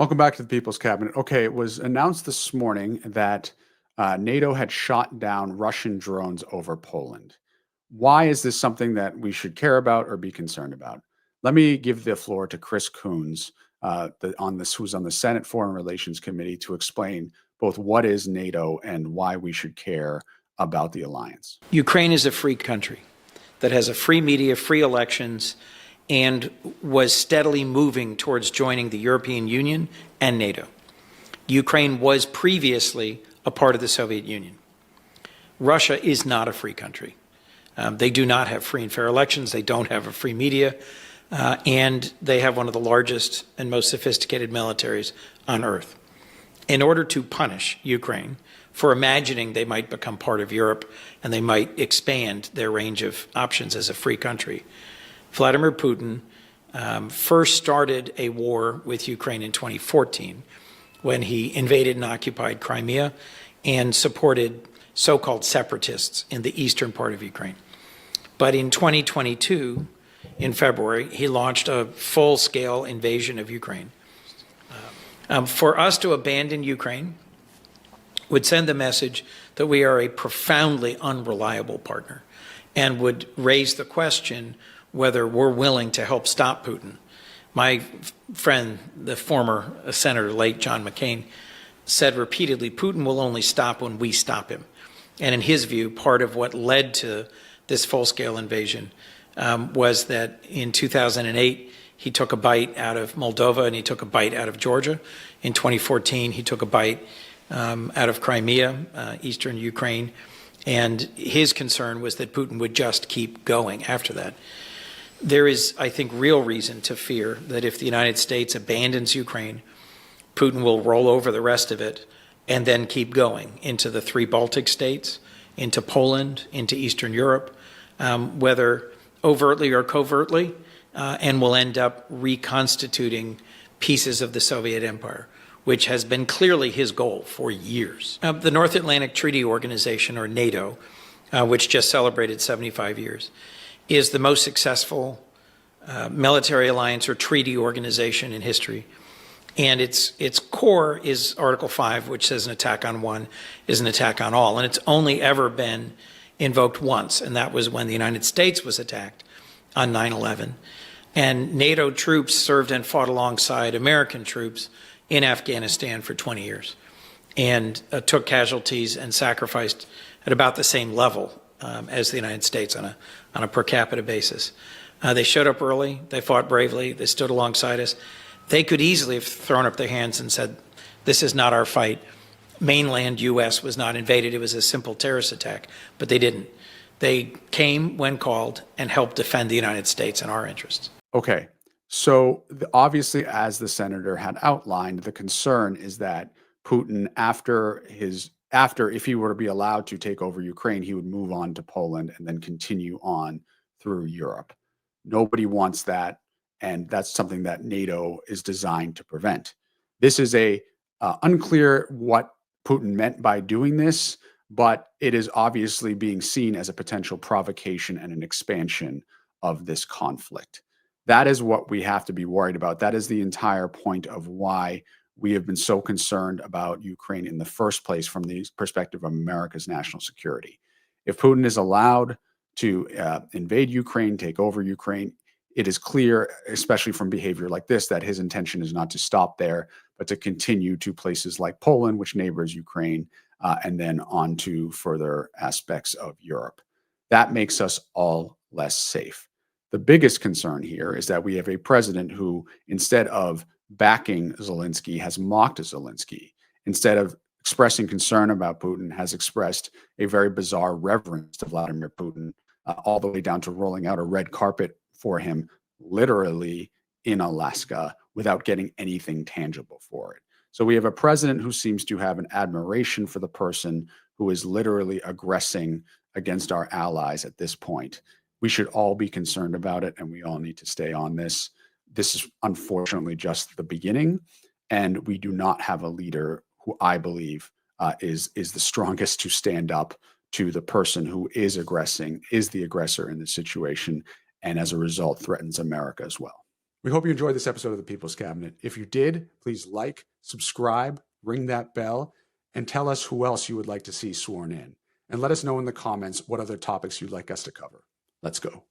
Welcome back to the People's Cabinet. Okay, it was announced this morning that NATO had shot down Russian drones over Poland. Why is this something that we should care about or be concerned about? Let me give the floor to Chris Coons, who's on the Senate Foreign Relations Committee, to explain both what is NATO and why we should care about the alliance. Ukraine is a free country that has a free media, free elections, and was steadily moving towards joining the European Union and NATO. Ukraine was previously a part of the Soviet Union. Russia is not a free country. They do not have free and fair elections. They don't have a free media. And they have one of the largest and most sophisticated militaries on earth. In order to punish Ukraine for imagining they might become part of Europe and they might expand their range of options as a free country, Vladimir Putin first started a war with Ukraine in 2014 when he invaded and occupied Crimea and supported so-called separatists in the eastern part of Ukraine. But in 2022, in February, he launched a full-scale invasion of Ukraine. For us to abandon Ukraine would send the message that we are a profoundly unreliable partner and would raise the question whether we're willing to help stop Putin. My friend, the former Senator, late John McCain, said repeatedly, Putin will only stop when we stop him. And in his view, part of what led to this full-scale invasion was that in 2008, he took a bite out of Moldova and he took a bite out of Georgia. In 2014, he took a bite out of Crimea, eastern Ukraine. And his concern was that Putin would just keep going after that. There is, I think, real reason to fear that if the United States abandons Ukraine, Putin will roll over the rest of it and then keep going into the 3 Baltic states, into Poland, into Eastern Europe, whether overtly or covertly, and will end up reconstituting pieces of the Soviet Empire, which has been clearly his goal for years. The North Atlantic Treaty Organization, or NATO, which just celebrated 75 years, is the most successful military alliance or treaty organization in history. And its core is Article 5, which says an attack on one is an attack on all. And it's only ever been invoked once, and that was when the United States was attacked on 9/11. And NATO troops served and fought alongside American troops in Afghanistan for 20 years and took casualties and sacrificed at about the same level as the United States on a per capita basis. They showed up early, they fought bravely, they stood alongside us. They could easily have thrown up their hands and said, this is not our fight. Mainland U.S. was not invaded, it was a simple terrorist attack, but they didn't. They came when called and helped defend the United States and our interests. Okay, so obviously, as the senator had outlined, the concern is that Putin, if he were to be allowed to take over Ukraine, he would move on to Poland and then continue on through Europe. Nobody wants that, and that's something that NATO is designed to prevent. This is unclear what Putin meant by doing this, but it is obviously being seen as a potential provocation and an expansion of this conflict. That is what we have to be worried about. That is the entire point of why we have been so concerned about Ukraine in the first place from the perspective of America's national security. If Putin is allowed to invade Ukraine, take over Ukraine, it is clear, especially from behavior like this, that his intention is not to stop there, but to continue to places like Poland, which neighbors Ukraine, and then on to further aspects of Europe. That makes us all less safe. The biggest concern here is that we have a president who, instead of backing Zelensky, has mocked Zelensky. Instead of expressing concern about Putin, has expressed a very bizarre reverence to Vladimir Putin, all the way down to rolling out a red carpet for him, literally in Alaska, without getting anything tangible for it. So we have a president who seems to have an admiration for the person who is literally aggressing against our allies at this point. We should all be concerned about it, and we all need to stay on this. This is unfortunately just the beginning, and we do not have a leader who I believe is the strongest to stand up to the person who is aggressing, is the aggressor in this situation, and as a result threatens America as well. We hope you enjoyed this episode of the People's Cabinet. If you did, please like, subscribe, ring that bell, and tell us who else you would like to see sworn in. And let us know in the comments what other topics you'd like us to cover. Let's go.